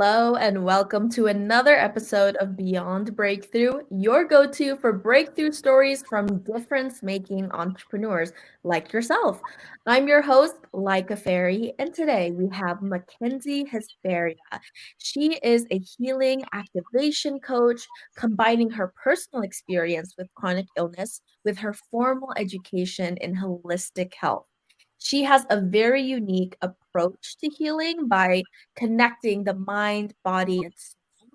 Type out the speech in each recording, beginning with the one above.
Hello, and welcome to another episode of Beyond Breakthrough, your go to for breakthrough stories from difference making entrepreneurs like yourself. I'm your host, Like a Fairy, and today we have Mackensie Hesperia. She is a healing activation coach, combining her personal experience with chronic illness with her formal education in holistic health. She has a very unique approach to healing by connecting the mind, body, and soul.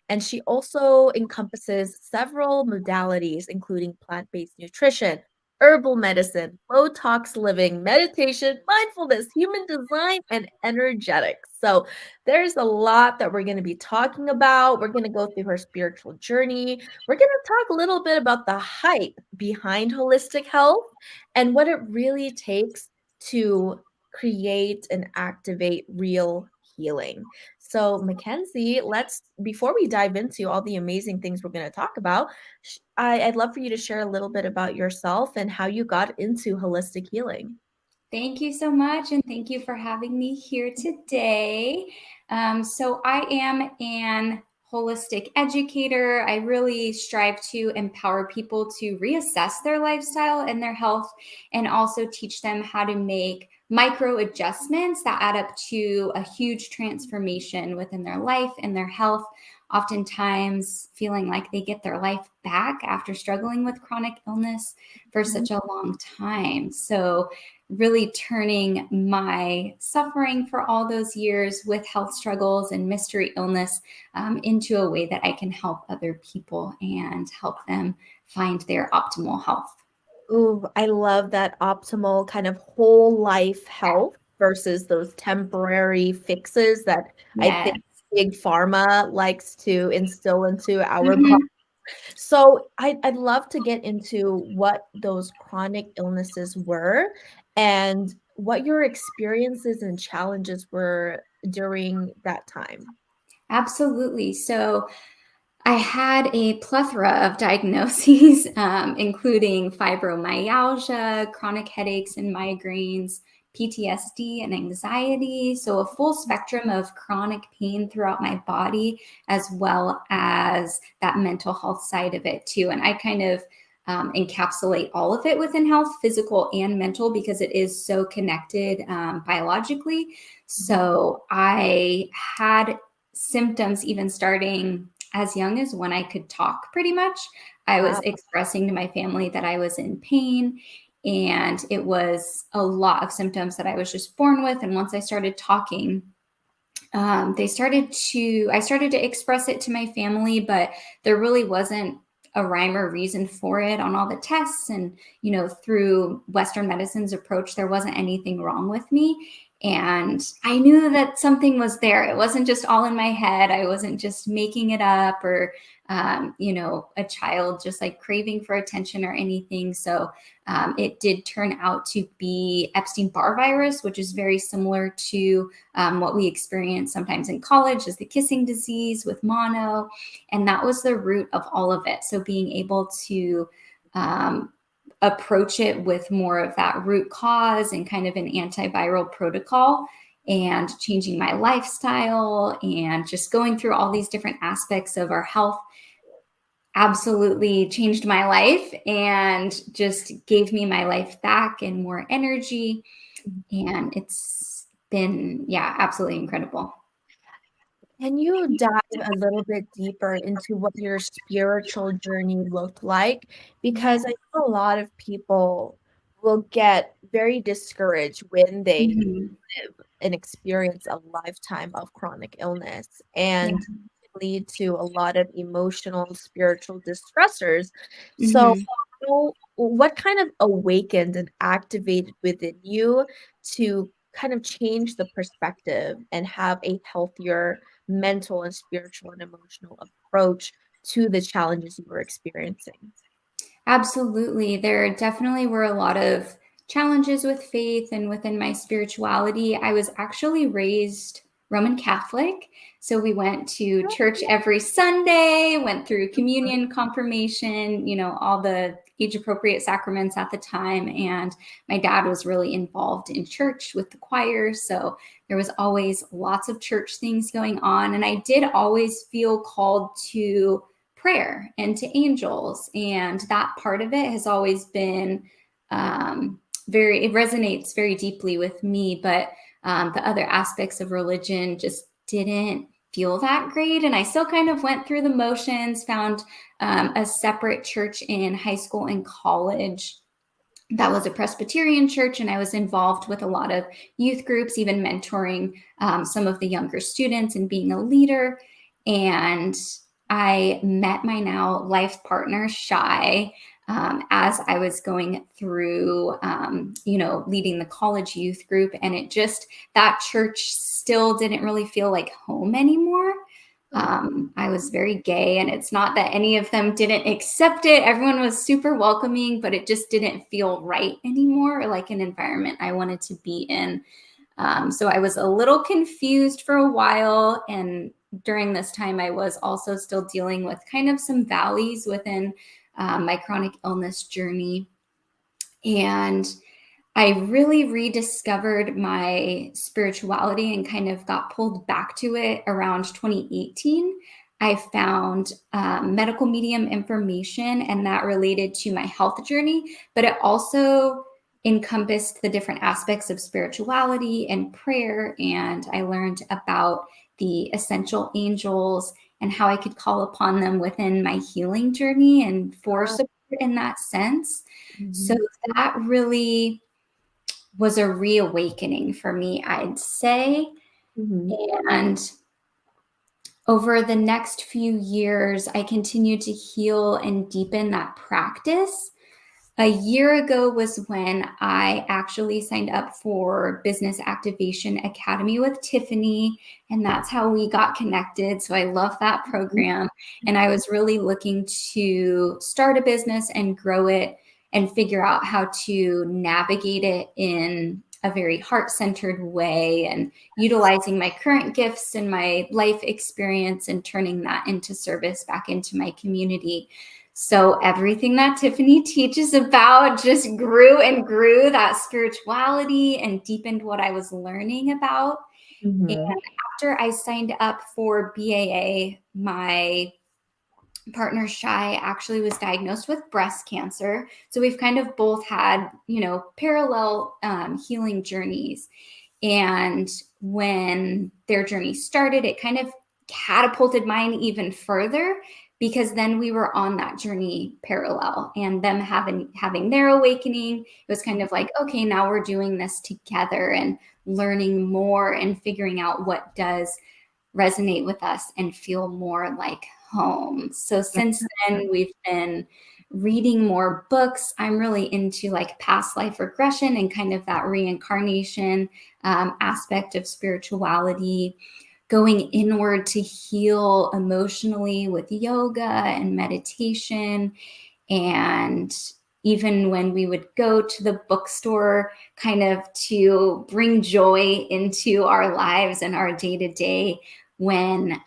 And she also encompasses several modalities, including plant based nutrition, herbal medicine, low tox living, meditation, mindfulness, human design, and energetics. So there's a lot that we're going to be talking about. We're going to go through her spiritual journey. We're going to talk a little bit about the hype behind holistic health and what it really takes to create and activate real healing. So, Mackenzie, before we dive into all the amazing things we're going to talk about, I'd love for you to share a little bit about yourself and how you got into holistic healing. Thank you so much, and thank you for having me here today. So, I am an holistic educator. I really strive to empower people to reassess their lifestyle and their health, and also teach them how to make micro adjustments that add up to a huge transformation within their life and their health. Oftentimes, feeling like they get their life back after struggling with chronic illness for such a long time. So, really turning my suffering for all those years with health struggles and mystery illness into a way that I can help other people and help them find their optimal health. Ooh, I love that optimal kind of whole life health versus those temporary fixes that I think Yes. big pharma likes to instill into our body. Mhm. So I'd love to get into what those chronic illnesses were and what your experiences and challenges were during that time. Absolutely. So I had a plethora of diagnoses, including fibromyalgia, chronic headaches and migraines, PTSD, and anxiety. So, a full spectrum of chronic pain throughout my body, as well as that mental health side of it, too. And I kind of encapsulate all of it within health, physical and mental, because it is so connected biologically. So, I had symptoms even starting as young as when I could talk, pretty much. I was Wow. expressing to my family that I was in pain. And it was a lot of symptoms that I was just born with. And once I started talking, I started to express it to my family, but there really wasn't a rhyme or reason for it on all the tests. And, through Western medicine's approach, there wasn't anything wrong with me. And I knew that something was there. It wasn't just all in my head. I wasn't just making it up or, a child just like craving for attention or anything. So it did turn out to be Epstein-Barr virus, which is very similar to what we experience sometimes in college as the kissing disease with mono. And that was the root of all of it. So being able to approach it with more of that root cause and kind of an antiviral protocol and changing my lifestyle and just going through all these different aspects of our health absolutely changed my life and just gave me my life back and more energy. And it's been, yeah, absolutely incredible. Can you dive a little bit deeper into what your spiritual journey looked like? Yeah. Because I know a lot of people will get very discouraged when they Mhm. live and experience a lifetime of chronic illness Yeah. and lead to a lot of emotional, spiritual distressors. So, Mhm. what kind of awakened and activated within you to kind of change the perspective and have a healthier mental and spiritual and emotional approach to the challenges you were experiencing? Absolutely. There definitely were a lot of challenges with faith and within my spirituality. I was actually raised Roman Catholic. So we went to church every Sunday, went through communion, confirmation, all the age appropriate sacraments at the time. And my dad was really involved in church with the choir. So there was always lots of church things going on. And I did always feel called to prayer and to angels. And that part of it has always been it resonates very deeply with me. But the other aspects of religion just didn't feel that great. And I still kind of went through the motions, found a separate church in high school and college that was a Presbyterian church, and I was involved with a lot of youth groups, even mentoring some of the younger students and being a leader. And I met my now life partner, Shai, as I was going through, leading the college youth group. And that church still didn't really feel like home anymore. I was very gay, and it's not that any of them didn't accept it. Everyone was super welcoming, but it just didn't feel right anymore, or like an environment I wanted to be in. So I was a little confused for a while. And during this time, I was also still dealing with kind of some valleys within my chronic illness journey. And I really rediscovered my spirituality and kind of got pulled back to it around 2018. I found medical medium information, and that related to my health journey, but it also encompassed the different aspects of spirituality and prayer. And I learned about the essential angels and how I could call upon them within my healing journey and for support in that sense. Mm-hmm. So that really was a reawakening for me, I'd say. Mm-hmm. And over the next few years, I continued to heal and deepen that practice. A year ago was when I actually signed up for Business Activation Academy with Tiffany, and that's how we got connected. So I love that program. And I was really looking to start a business and grow it and figure out how to navigate it in a very heart-centered way, and utilizing my current gifts and my life experience and turning that into service back into my community. So everything that Tiffany teaches about just grew and grew that spirituality and deepened what I was learning about. Mm-hmm. And after I signed up for BAA, my partner Shai actually was diagnosed with breast cancer. So we've kind of both had, parallel healing journeys. And when their journey started, it kind of catapulted mine even further, because then we were on that journey parallel, and them having their awakening. It was kind of like, okay, now we're doing this together and learning more and figuring out what does resonate with us and feel more like home. So since then, we've been reading more books. I'm really into like past life regression and kind of that reincarnation aspect of spirituality, going inward to heal emotionally with yoga and meditation. And even when we would go to the bookstore kind of to bring joy into our lives and our day-to-day, when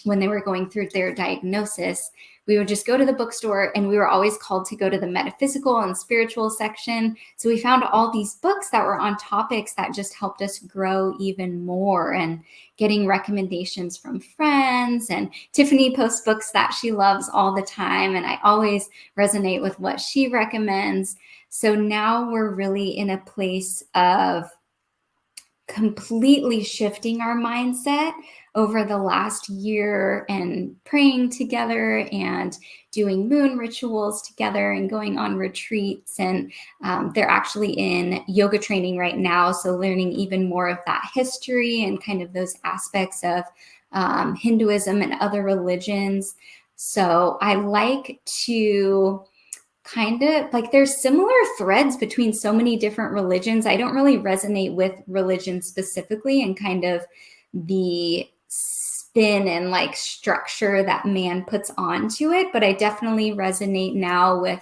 they were going through their diagnosis, we would just go to the bookstore, and we were always called to go to the metaphysical and spiritual section. So we found all these books that were on topics that just helped us grow even more, and getting recommendations from friends. And Tiffany posts books that she loves all the time, and I always resonate with what she recommends. So now we're really in a place of completely shifting our mindset over the last year, and praying together and doing moon rituals together and going on retreats. And they're actually in yoga training right now, so learning even more of that history and kind of those aspects of Hinduism and other religions. So I like to kind of like, there's similar threads between so many different religions. I don't really resonate with religion specifically and kind of the spin and like structure that man puts onto it, but I definitely resonate now with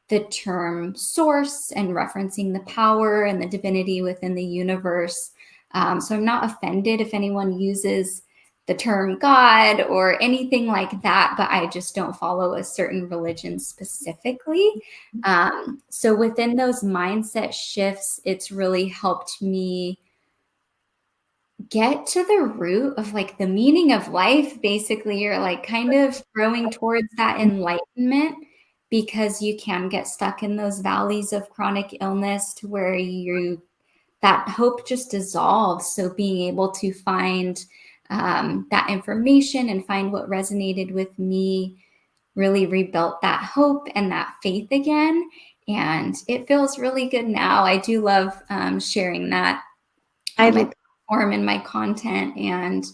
the term source and referencing the power and the divinity within the universe. So I'm not offended if anyone uses the term God or anything like that, but I just don't follow a certain religion specifically. So within those mindset shifts, it's really helped me get to the root of like the meaning of life, basically, or like kind of growing towards that enlightenment, because you can get stuck in those valleys of chronic illness to where that hope just dissolves. So being able to find that information and find what resonated with me really rebuilt that hope and that faith again. And it feels really good now. I do love sharing that on my I platform and my content and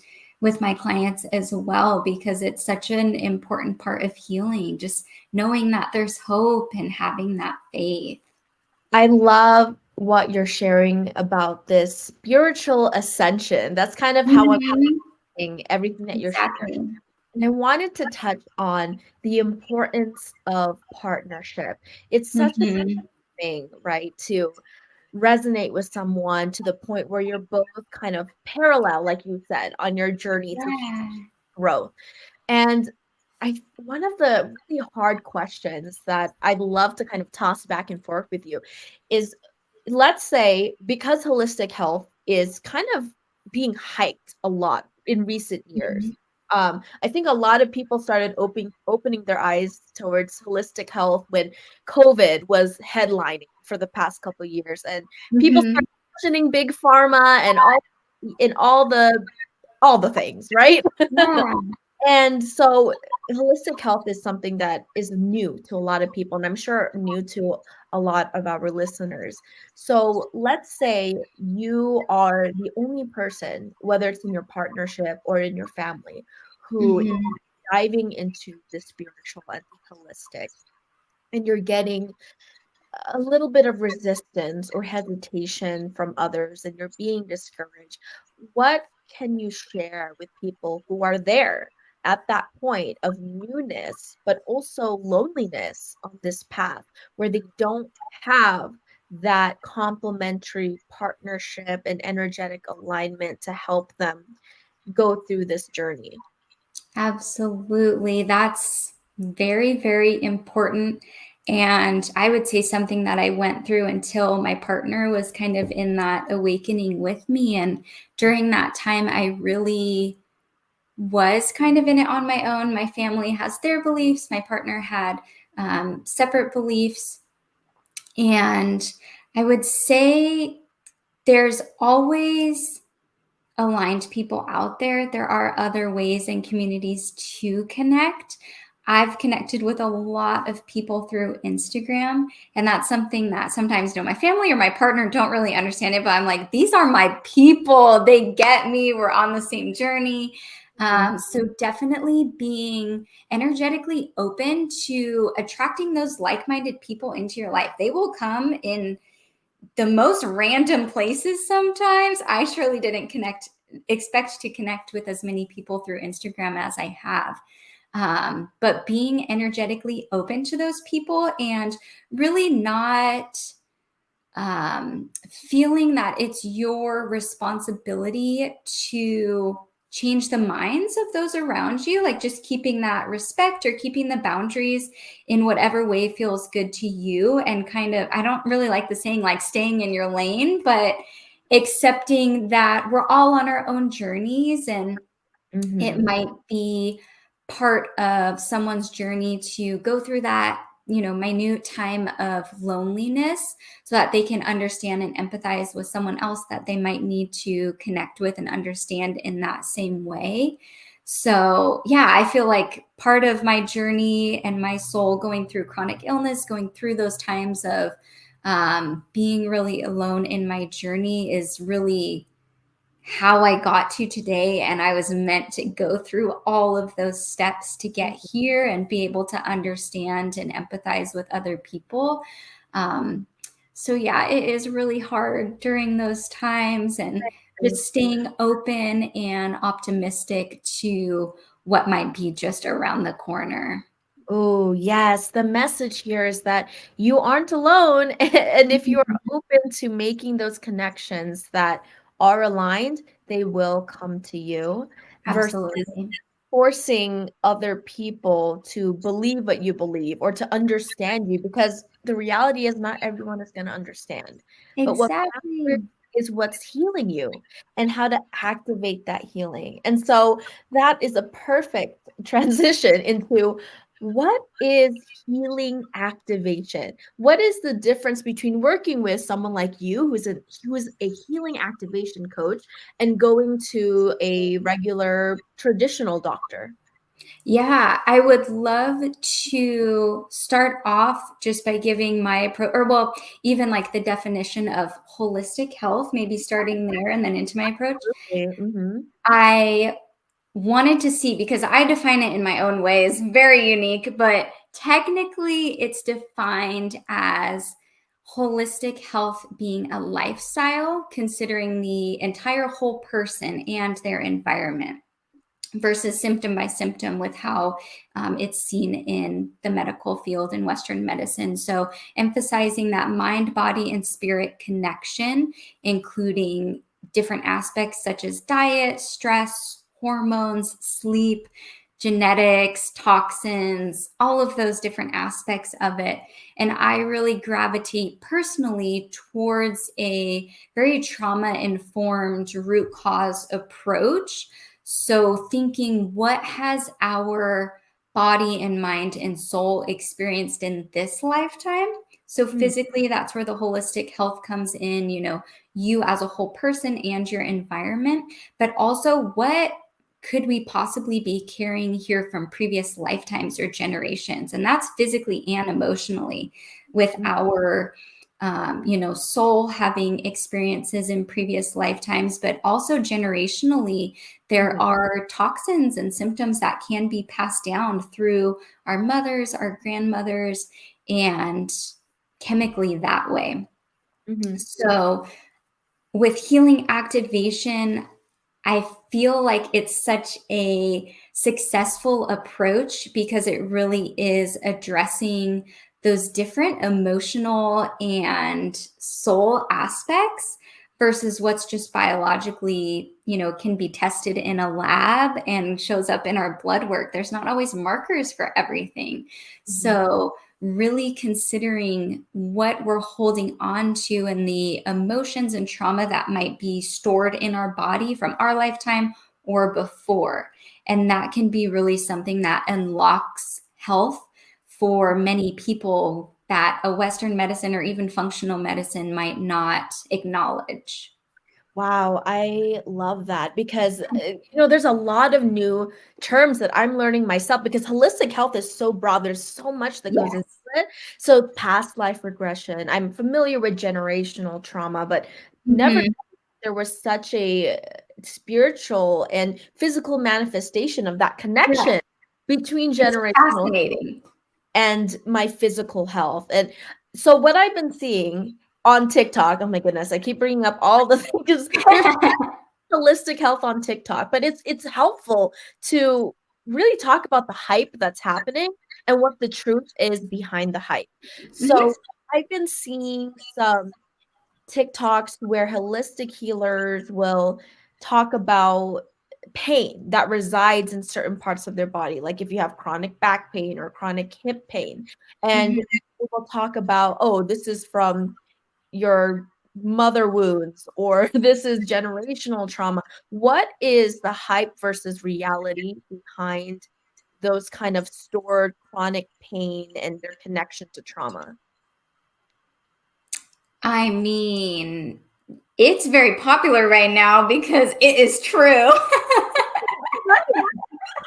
with my clients as well, because it's such an important part of healing, just knowing that there's hope and having that faith. I love what you're sharing about this spiritual ascension. That's kind of how I'm Mhm. seeing everything that you're sharing. Exactly. And I wanted to touch on the importance of partnership. It's such a Mhm. thing, right? To resonate with someone to the point where you're both kind of parallel, like you said, on your journey through Yeah. growth. And one of the really hard questions that I'd love to kind of toss back and forth with you is, let's say, because holistic health is kind of being hyped a lot in recent years. Mhm. I think a lot of people started opening their eyes towards holistic health when COVID was headlining for the past couple of years, and people Mhm. started questioning big pharma and all the things, right? Yeah. And so holistic health is something that is new to a lot of people, and I'm sure new to a lot of our listeners. So let's say you are the only person, whether it's in your partnership or in your family, who is Mhm. diving into the spiritual and the holistic, and you're getting a little bit of resistance or hesitation from others and you're being discouraged, what can you share with people who are there at that point of newness, but also loneliness on this path where they don't have that complementary partnership and energetic alignment to help them go through this journey? Absolutely. That's very, very important. And I would say something that I went through until my partner was kind of in that awakening with me. And during that time, I really was kind of in it on my own. My family has their beliefs, my partner had separate beliefs. And I would say there's always aligned people out there. There are other ways and communities to connect. I've connected with a lot of people through Instagram, and that's something that sometimes, my family or my partner don't really understand it, but I'm like, these are my people. They get me. We're on the same journey. Mhm. So definitely being energetically open to attracting those like-minded people into your life. They will come in the most random places sometimes. I surely didn't expect to connect with as many people through Instagram as I have. But being energetically open to those people and really not feeling that it's your responsibility to change the minds of those around you, like just keeping that respect or keeping the boundaries in whatever way feels good to you. And kind of, I don't really like the saying like staying in your lane, but accepting that we're all on our own journeys, and it Mhm. might be part of someone's journey to go through that, minute time of loneliness, so that they can understand and empathize with someone else that they might need to connect with and understand in that same way. So, yeah, I feel like part of my journey and my soul going through chronic illness, going through those times of being really alone in my journey, is really how I got to today. And I was meant to go through all of those steps to get here and be able to understand and empathize with other people. Um, so, yeah, it is really hard during those times, and just staying open and optimistic to what might be just around the corner. Oh, yes. The message here is that you aren't alone. And if you are Mhm. open to making those connections that are aligned, they will come to you versus Absolutely. forcing other people to believe what you believe or to understand you, because the reality is not everyone is going to understand. But what matters Exactly. is what's healing you and how to activate that healing. And so that is a perfect transition into what is healing activation? What is the difference between working with someone like you who is a healing activation coach and going to a regular traditional doctor? Yeah, I would love to start off just by giving my approach, or well, even like the definition of holistic health, maybe starting there and then into my approach. Mhm. I wanted to see, because I define it in my own ways, very unique, but technically it's defined as holistic health being a lifestyle, considering the entire whole person and their environment, versus symptom by symptom with how it's seen in the medical field in Western medicine. So, emphasizing that mind, body, and spirit connection, including different aspects such as diet, stress, hormones, sleep, genetics, toxins, all of those different aspects of it. And I really gravitate personally towards a very trauma informed root cause approach. So, thinking, what has our body and mind and soul experienced in this lifetime? So, Mm, physically, that's where the holistic health comes in, you as a whole person and your environment, but also what could we possibly be carrying here from previous lifetimes or generations? And that's physically and emotionally, with mm, our soul having experiences in previous lifetimes, but also generationally, there mhm, are toxins and symptoms that can be passed down through our mothers, our grandmothers, and chemically that way. mhm. So, with healing activation, I feel like it's such a successful approach because it really is addressing those different emotional and soul aspects versus what's just biologically, can be tested in a lab and shows up in our blood work. There's not always markers for everything. Mhm. So, really considering what we're holding on to and the emotions and trauma that might be stored in our body from our lifetime or before. And that can be really something that unlocks health for many people that a Western medicine or even functional medicine might not acknowledge. Wow, I love that because there's a lot of new terms that I'm learning myself because holistic health is so broad. There's so much that goes into Yes. it. So past life regression, I'm familiar with generational trauma, but never Mhm. there was such a spiritual and physical manifestation of that Yeah. connection between It's generational fascinating. and my physical health. And so what I've been seeing on TikTok, oh my goodness, I keep bringing up all the things. There's holistic health on TikTok, but it's helpful to really talk about the hype that's happening and what the truth is behind the hype. Mhm. So I've been seeing some TikToks where holistic healers will talk about pain that resides in certain parts of their body, like if you have chronic back pain or chronic hip pain, and Mhm. people talk about, oh, this is from your mother wounds or this is generational trauma. What is the hype versus reality behind those kind of stored chronic pain and their connection to trauma? I mean, it's very popular right now because it is true. Right.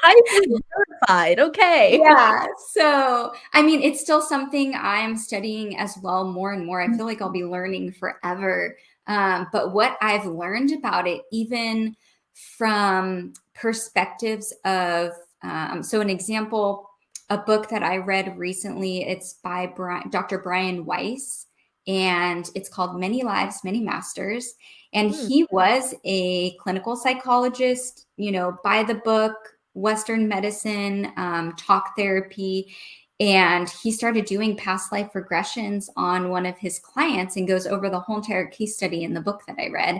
Hype is verified. Okay. Yeah. So, I mean, it's still something I'm studying as well more and more. I feel like I'll be learning forever. But what I've learned about it, even from perspectives of, so an example, a book that I read recently, it's by Dr. Brian Weiss, and it's called Many Lives, Many Masters. And Mm, he was a clinical psychologist, by the book, Western medicine, talk therapy. And he started doing past life regressions on one of his clients and goes over the whole entire case study in the book that I read.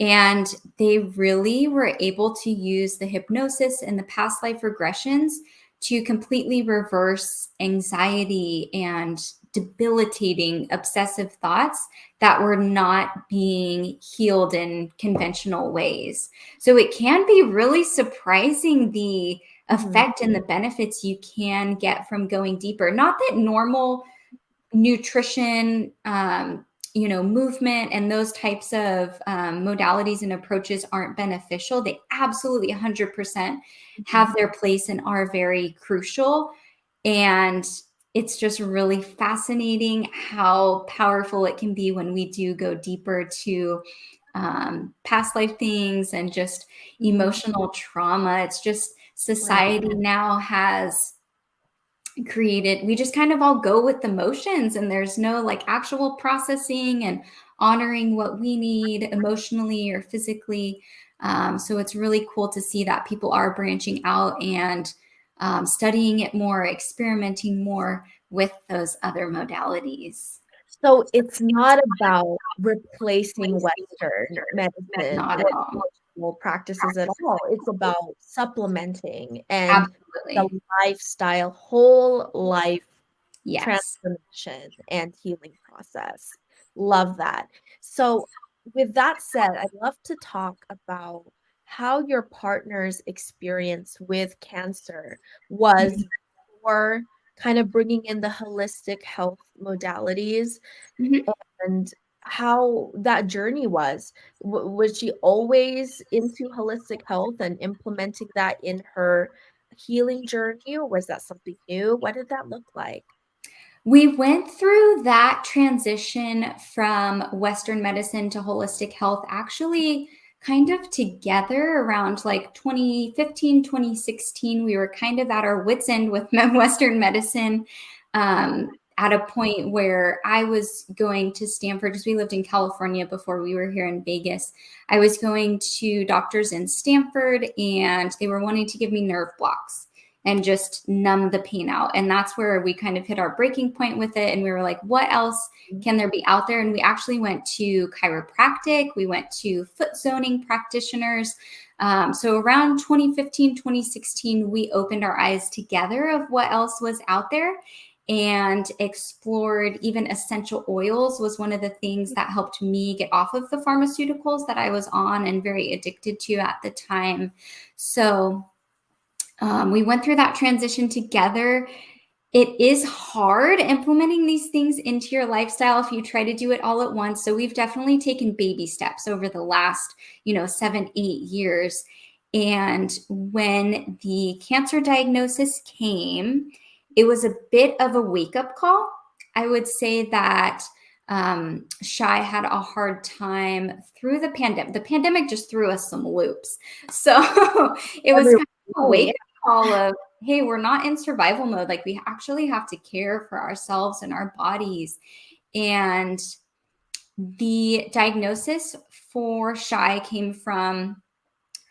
And they really were able to use the hypnosis and the past life regressions to completely reverse anxiety and debilitating obsessive thoughts that were not being healed in conventional ways. So it can be really surprising the effect and the benefits you can get from going deeper. Not that normal nutrition, movement and those types of modalities and approaches aren't beneficial. They absolutely 100% have their place and are very crucial. And it's just really fascinating how powerful it can be when we do go deeper to past life things and just emotional trauma. It's just society now has created, we just kind of all go with the motions, and there's no like actual processing and honoring what we need emotionally or physically. So it's really cool to see that people are branching out and studying it more, experimenting more with those other modalities. So it's not about replacing Western medicine Not or at all. traditional practices at all. It's about supplementing and the Absolutely. lifestyle, whole life Yes. transformation and healing process. Love that. So, with that said, I'd love to talk about how your partner's experience with cancer was Mhm. for kind of bringing in the holistic health modalities Mhm. and how that journey was. Was she always into holistic health and implementing that in her healing journey, or was that something new? What did that look like? We went through that transition from Western medicine to holistic health actually kind of together around like 2015, 2016. We were kind of at our wits' end with Western medicine, at a point where I was going to Stanford because we lived in California before we were here in Vegas. I was going to doctors in Stanford and they were wanting to give me nerve blocks and just numb the pain out. And that's where we kind of hit our breaking point with it. And we were like, what else can there be out there? And we actually went to chiropractic, we went to foot zoning practitioners. So around 2015, 2016, we opened our eyes together of what else was out there and explored even essential oils was one of the things that helped me get off of the pharmaceuticals that I was on and very addicted to at the time. So we went through that transition together. It is hard implementing these things into your lifestyle if you try to do it all at once. So we've definitely taken baby steps over the last, 7, 8 years. And when the cancer diagnosis came, it was a bit of a wake up call. I would say that Shy had a hard time through the pandemic. The pandemic just threw us some loops. So it was Everyone, kind of a oh, wake yeah. up call of, hey, we're not in survival mode. Like we actually have to care for ourselves and our bodies. And the diagnosis for Shy came from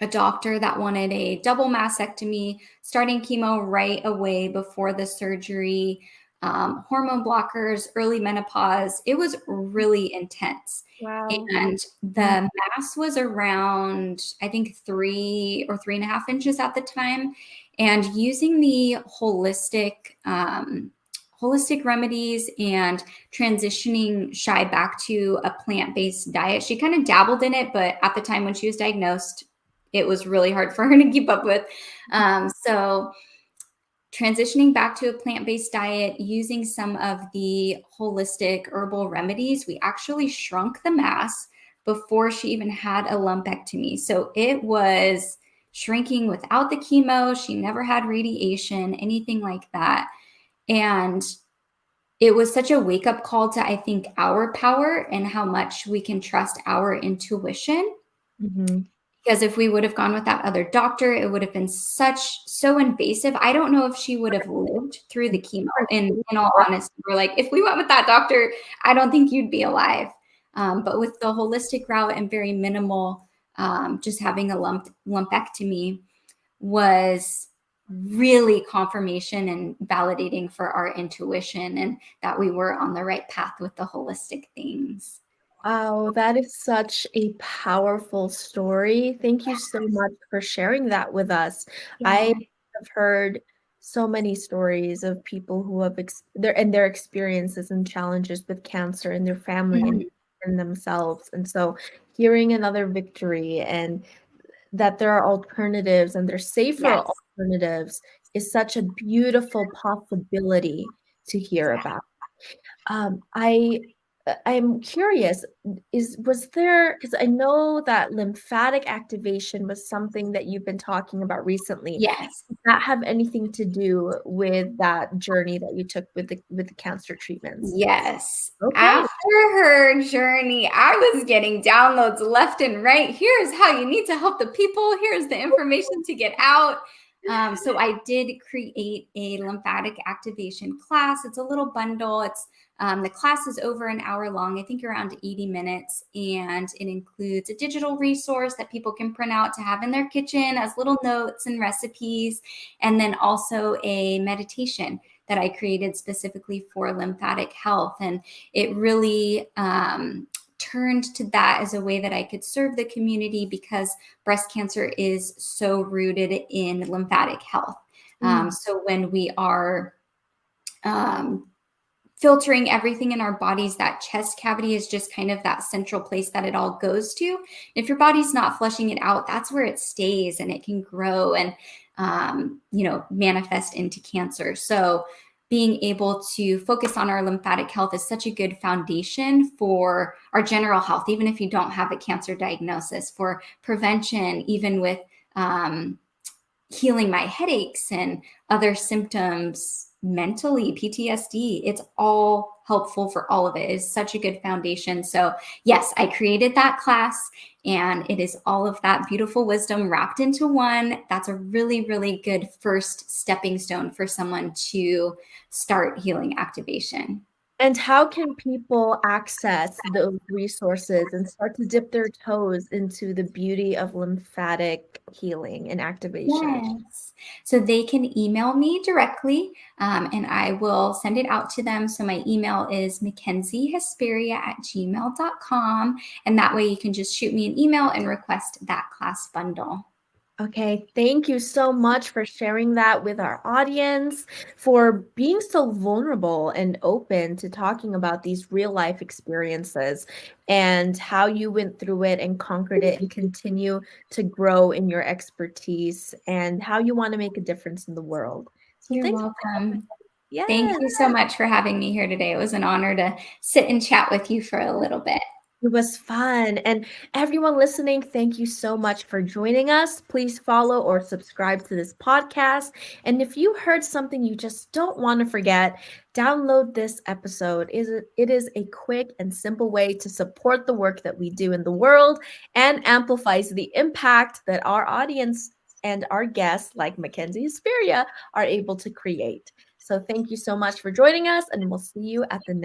a doctor that wanted a double mastectomy, starting chemo right away before the surgery, hormone blockers, early menopause. It was really intense. Wow. And the mass was around, I think, 3 or 3.5 inches at the time. And using the holistic remedies and transitioning Shy back to a plant-based diet. She kind of dabbled in it, but at the time when she was diagnosed, it was really hard for her to keep up with. So transitioning back to a plant-based diet, using some of the holistic herbal remedies, we actually shrunk the mass before she even had a lumpectomy. So it was shrinking without the chemo. She never had radiation, anything like that. And it was such a wake up call to, I think, our power and how much we can trust our intuition. Mhm. Because if we would have gone with that other doctor, it would have been so invasive. I don't know if she would have lived through the chemo. In all honesty, we're like, if we went with that doctor, I don't think you'd be alive. But with the holistic route and very minimal, just having a lumpectomy was really confirmation and validating for our intuition and that we were on the right path with the holistic things. Wow, that is such a powerful story. Thank you so much for sharing that with us. I Yeah. have heard so many stories of people who have their experiences and challenges with cancer in their family and Mhm. in themselves. And so hearing another victory and that there are alternatives and there's safer Yes. alternatives is such a beautiful possibility to hear Yeah. about. I'm curious, was there, because I know that lymphatic activation was something that you've been talking about recently. Yes. Does that have anything to do with that journey that you took with the cancer treatments? Yes. Okay. After her journey, I was getting downloads left and right. Here's how you need to help the people. Here's the information to get out. So I did create a lymphatic activation class. It's a little bundle. It's the class is over an hour long, I think around 80 minutes, and it includes a digital resource that people can print out to have in their kitchen as little notes and recipes, and then also a meditation that I created specifically for lymphatic health. And it really turned to that as a way that I could serve the community because breast cancer is so rooted in lymphatic health. Mm. So when we are um, filtering everything in our bodies, that chest cavity is just kind of that central place that it all goes to. If your body's not flushing it out, that's where it stays and it can grow and manifest into cancer. So being able to focus on our lymphatic health is such a good foundation for our general health, even if you don't have a cancer diagnosis, for prevention, even with healing my headaches and other symptoms mentally, PTSD. It's all helpful for all of it. It's such a good foundation. So, yes, I created that class and it is all of that beautiful wisdom wrapped into one. That's a really, really good first stepping stone for someone to start healing activation. And how can people access those resources and start to dip their toes into the beauty of lymphatic healing and activation? Yes. So they can email me directly and I will send it out to them. So my email is mackenziehesperia@gmail.com. And that way you can just shoot me an email and request that class bundle. Okay, thank you so much for sharing that with our audience, for being so vulnerable and open to talking about these real life experiences and how you went through it and conquered it and continue to grow in your expertise and how you want to make a difference in the world. So You're thanks. welcome. Thank Yes. you so much for having me here today. It was an honor to sit and chat with you for a little bit. It was fun. And everyone listening, thank you so much for joining us. Please follow or subscribe to this podcast. And if you heard something you just don't want to forget, download this episode. It is a quick and simple way to support the work that we do in the world and amplifies the impact that our audience and our guests, like Mackenzie Asperia, are able to create. So thank you so much for joining us, and we'll see you at the next.